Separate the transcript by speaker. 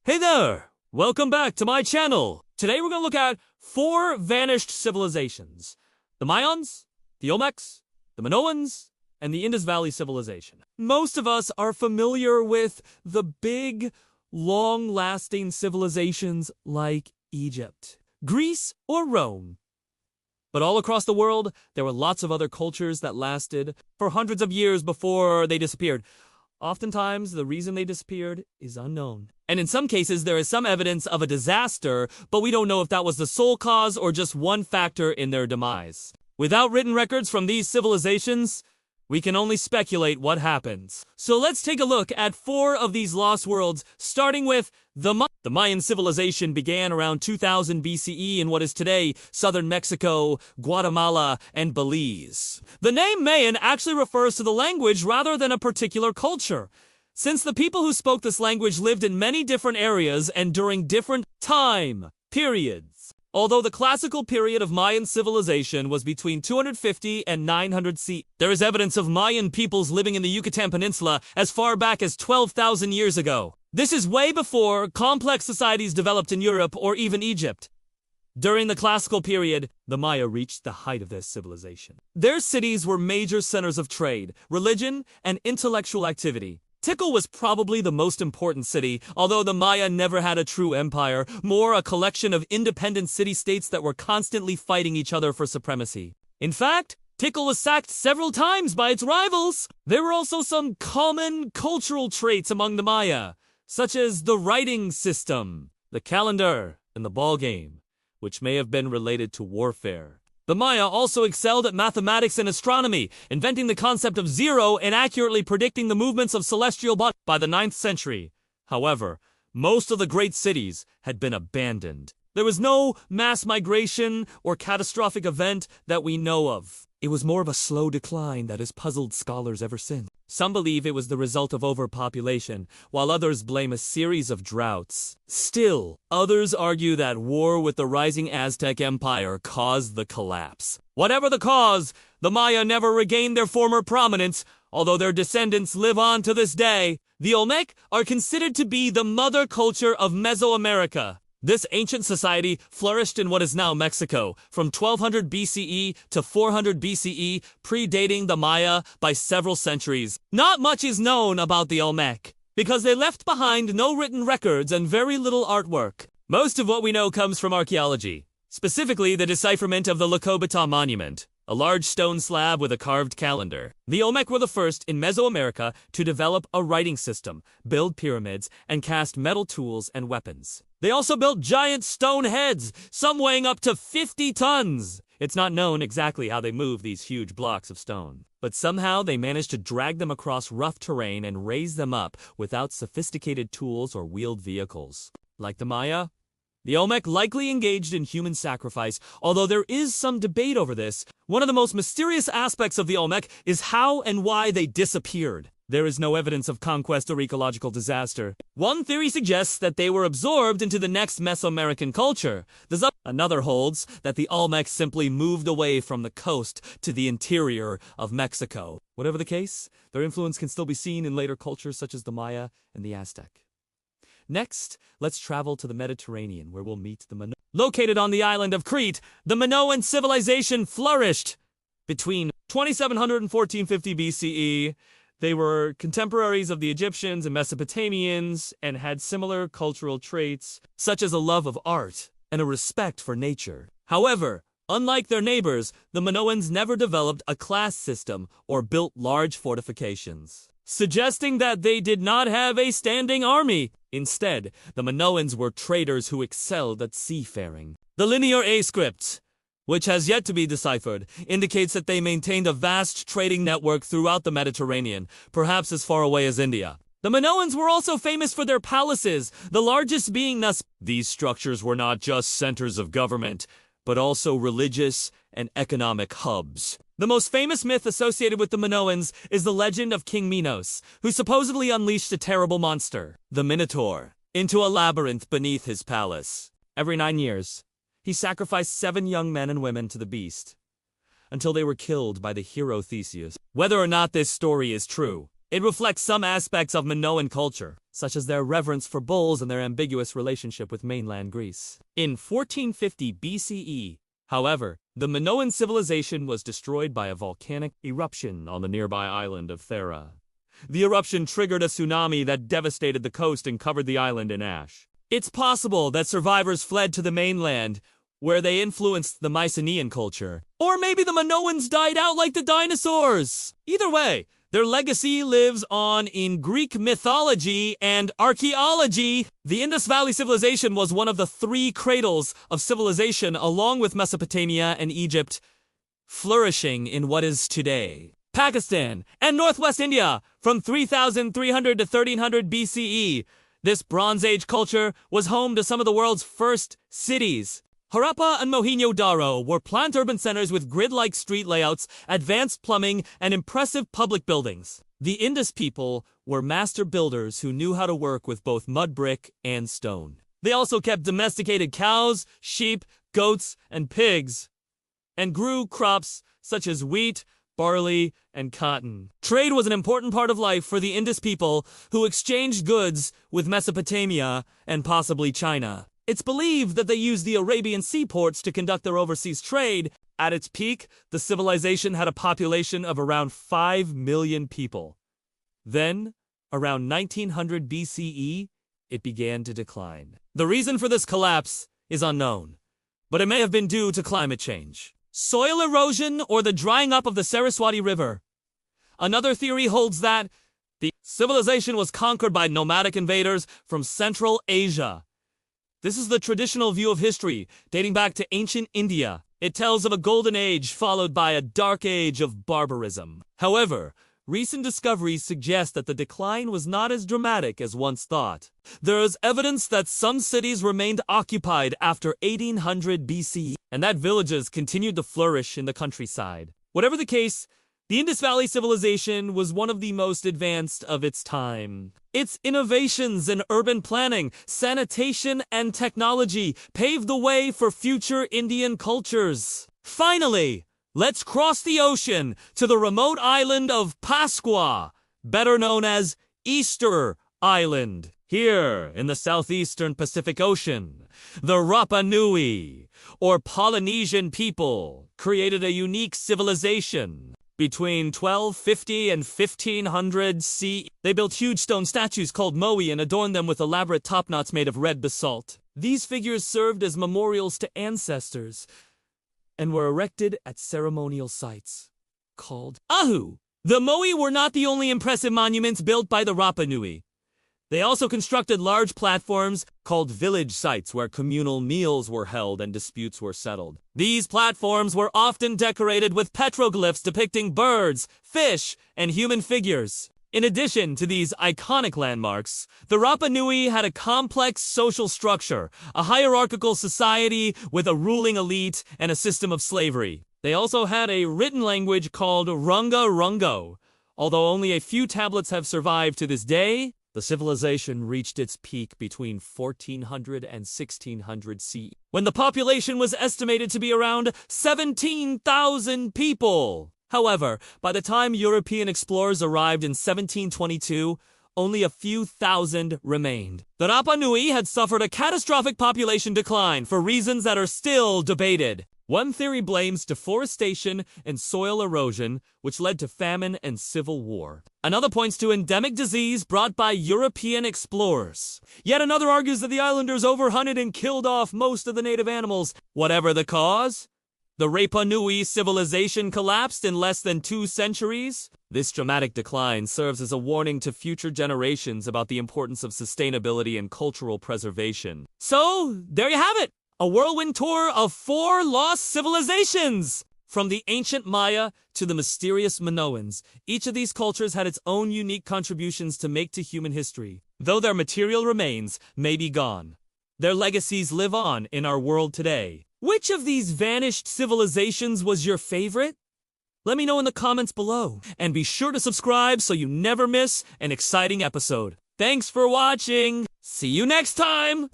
Speaker 1: Hey there! Welcome back to my channel! Today we're going to look at 4 vanished civilizations. The Mayans, the Olmecs, the Minoans, and the Indus Valley civilization. Most of us are familiar with the big, long-lasting civilizations like Egypt, Greece, or Rome. But all across the world, there were lots of other cultures that lasted for hundreds of years before they disappeared. Oftentimes, the reason they disappeared is unknown. And in some cases, there is some evidence of a disaster, but we don't know if that was the sole cause or just one factor in their demise. Without written records from these civilizations, we can only speculate what happens. So let's take a look at 4 of these lost worlds, starting with the Mayan civilization began around 2000 BCE in what is today southern Mexico, Guatemala, and Belize. The name Mayan actually refers to the language rather than a particular culture, since the people who spoke this language lived in many different areas and during different time periods. Although the classical period of Mayan civilization was between 250 and 900 CE, there is evidence of Mayan peoples living in the Yucatan Peninsula as far back as 12,000 years ago. This is way before complex societies developed in Europe or even Egypt. During the classical period, the Maya reached the height of their civilization. Their cities were major centers of trade, religion, and intellectual activity. Tikal was probably the most important city, although the Maya never had a true empire, more a collection of independent city-states that were constantly fighting each other for supremacy. In fact, Tikal was sacked several times by its rivals. There were also some common cultural traits among the Maya, such as the writing system, the calendar, and the ball game, which may have been related to warfare. The Maya also excelled at mathematics and astronomy, inventing the concept of zero and accurately predicting the movements of celestial bodies by the 9th century. However, most of the great cities had been abandoned. There was no mass migration or catastrophic event that we know of. It was more of a slow decline that has puzzled scholars ever since. Some believe it was the result of overpopulation, while others blame a series of droughts. Still, others argue that war with the rising Aztec Empire caused the collapse. Whatever the cause, the Maya never regained their former prominence, although their descendants live on to this day. The Olmec are considered to be the mother culture of Mesoamerica. This ancient society flourished in what is now Mexico, from 1200 BCE to 400 BCE, predating the Maya by several centuries. Not much is known about the Olmec, because they left behind no written records and very little artwork. Most of what we know comes from archaeology, specifically the decipherment of the Lakobita monument, a large stone slab with a carved calendar. The Olmec were the first in Mesoamerica to develop a writing system, build pyramids, and cast metal tools and weapons. They also built giant stone heads, some weighing up to 50 tons. It's not known exactly how they moved these huge blocks of stone, but somehow they managed to drag them across rough terrain and raise them up without sophisticated tools or wheeled vehicles. Like the Maya, the Olmec likely engaged in human sacrifice, although there is some debate over this. One of the most mysterious aspects of the Olmec is how and why they disappeared. There is no evidence of conquest or ecological disaster. One theory suggests that they were absorbed into the next Mesoamerican culture. Another holds that the Olmecs simply moved away from the coast to the interior of Mexico. Whatever the case, their influence can still be seen in later cultures such as the Maya and the Aztec. Next, let's travel to the Mediterranean, where we'll meet the Minoans. Located on the island of Crete, the Minoan civilization flourished between 2700 and 1450 BCE. They were contemporaries of the Egyptians and Mesopotamians and had similar cultural traits, such as a love of art and a respect for nature. However, unlike their neighbors, the Minoans never developed a class system or built large fortifications, suggesting that they did not have a standing army. Instead, the Minoans were traders who excelled at seafaring. The Linear A script, which has yet to be deciphered, indicates that they maintained a vast trading network throughout the Mediterranean, perhaps as far away as India. The Minoans were also famous for their palaces, the largest being Knossos. These structures were not just centers of government, but also religious and economic hubs. The most famous myth associated with the Minoans is the legend of King Minos, who supposedly unleashed a terrible monster, the Minotaur, into a labyrinth beneath his palace. Every 9 years, he sacrificed 7 young men and women to the beast, until they were killed by the hero Theseus. Whether or not this story is true, It reflects some aspects of Minoan culture, such as their reverence for bulls and their ambiguous relationship with mainland Greece. In 1450 BCE, however, the Minoan civilization was destroyed by a volcanic eruption on the nearby island of Thera. The eruption triggered a tsunami that devastated the coast and covered the island in ash. It's possible that survivors fled to the mainland, where they influenced the Mycenaean culture. Or maybe the Minoans died out like the dinosaurs! Either way, their legacy lives on in Greek mythology and archaeology. The Indus Valley civilization was one of the three cradles of civilization, along with Mesopotamia and Egypt, flourishing in what is today Pakistan and Northwest India from 3300 to 1300 BCE. This Bronze Age culture was home to some of the world's first cities. Harappa and Mohenjo-Daro were planned urban centers with grid-like street layouts, advanced plumbing, and impressive public buildings. The Indus people were master builders who knew how to work with both mud brick and stone. They also kept domesticated cows, sheep, goats, and pigs, and grew crops such as wheat, barley, and cotton. Trade was an important part of life for the Indus people, who exchanged goods with Mesopotamia and possibly China. It's believed that they used the Arabian seaports to conduct their overseas trade. At its peak, the civilization had a population of around 5 million people. Then, around 1900 BCE, it began to decline. The reason for this collapse is unknown, but it may have been due to climate change, soil erosion, or the drying up of the Saraswati River. Another theory holds that the civilization was conquered by nomadic invaders from Central Asia. This is the traditional view of history, dating back to ancient India. It tells of a golden age followed by a dark age of barbarism. However, recent discoveries suggest that the decline was not as dramatic as once thought. There is evidence that some cities remained occupied after 1800 BC, and that villages continued to flourish in the countryside. Whatever the case, the Indus Valley civilization was one of the most advanced of its time. Its innovations in urban planning, sanitation, and technology paved the way for future Indian cultures. Finally, let's cross the ocean to the remote island of Pasqua, better known as Easter Island. Here, in the southeastern Pacific Ocean, the Rapa Nui, or Polynesian people, created a unique civilization. Between 1250 and 1500 CE, they built huge stone statues called moai and adorned them with elaborate topknots made of red basalt. These figures served as memorials to ancestors and were erected at ceremonial sites called Ahu. The moai were not the only impressive monuments built by the Rapa Nui. They also constructed large platforms called village sites where communal meals were held and disputes were settled. These platforms were often decorated with petroglyphs depicting birds, fish, and human figures. In addition to these iconic landmarks, the Rapa Nui had a complex social structure, a hierarchical society with a ruling elite and a system of slavery. They also had a written language called Runga Rungo. Although only a few tablets have survived to this day, the civilization reached its peak between 1400 and 1600 CE, when the population was estimated to be around 17,000 people. However, by the time European explorers arrived in 1722, only a few thousand remained. The Rapa Nui had suffered a catastrophic population decline for reasons that are still debated. One theory blames deforestation and soil erosion, which led to famine and civil war. Another points to endemic disease brought by European explorers. Yet another argues that the islanders overhunted and killed off most of the native animals. Whatever the cause, the Rapa Nui civilization collapsed in less than 2 centuries. This dramatic decline serves as a warning to future generations about the importance of sustainability and cultural preservation. So, there you have it! A whirlwind tour of 4 lost civilizations! From the ancient Maya to the mysterious Minoans, each of these cultures had its own unique contributions to make to human history. Though their material remains may be gone, their legacies live on in our world today. Which of these vanished civilizations was your favorite? Let me know in the comments below, and be sure to subscribe so you never miss an exciting episode. Thanks for watching! See you next time!